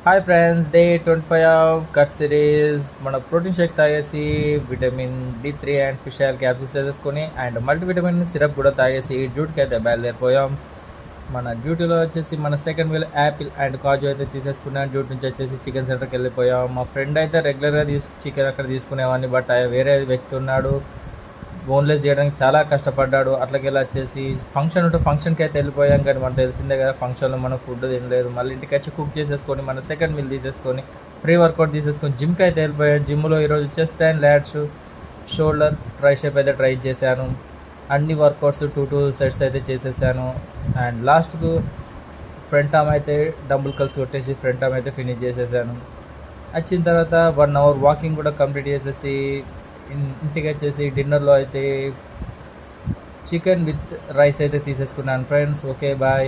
Hi friends, day 25 of cut series. మన protein shake తాగేసి vitamin D3 and fish oil capsules వేసేసుకొని and multivitamin syrup కూడా తాగేసి డ్యూటీకి అయితే బయలుదేరిపోయాం. మన డ్యూటీలో వచ్చేసి మన సెకండ్ వీల్ యాపిల్ అండ్ కాజు అయితే తీసేసుకున్నాం. డ్యూటీ నుంచి వచ్చేసి చికెన్ సెంటర్కి వెళ్ళిపోయాం. మా ఫ్రెండ్ అయితే రెగ్యులర్గా చికెన్ అక్కడ తీసుకునేవాడిని, బట్ వేరే వ్యక్తి ఉన్నాడు, బోన్లెస్ చేయడానికి చాలా కష్టపడ్డాడు. అట్లకెళ్ళి వచ్చేసి ఫంక్షన్ ఉంటే ఫంక్షన్కి అయితే వెళ్ళిపోయాం. కానీ మనకు తెలిసిందే కదా, ఫంక్షన్లో మనం ఫుడ్ తినలేదు. మళ్ళీ ఇంటికి వచ్చి కుక్ చేసేసుకొని మన సెకండ్ మీల్ తీసేసుకొని ప్రీ వర్కౌట్ తీసేసుకొని జిమ్కి అయితే వెళ్ళిపోయాను. జిమ్లో ఈరోజు చెస్ట్ అండ్ ల్యాట్స్, షోల్డర్, ట్రైషెప్ అయితే ట్రై చేశాను. అన్ని వర్కౌట్స్ 2 సెట్స్ అయితే చేసేసాను. అండ్ లాస్ట్కు ఫ్రంట్ ఆర్మ్ అయితే డంబుల్ కల్స్ కొట్టేసి ఫ్రంట్ ఆర్మ్ అయితే ఫినిష్ చేసేసాను. వచ్చిన తర్వాత 1 అవర్ వాకింగ్ కూడా కంప్లీట్ చేసేసి ఇంటికి వచ్చేసి డిన్నర్లో అయితే చికెన్ విత్ రైస్ అయితే తీసేసుకున్నాను ఫ్రెండ్స్. Okay, bye.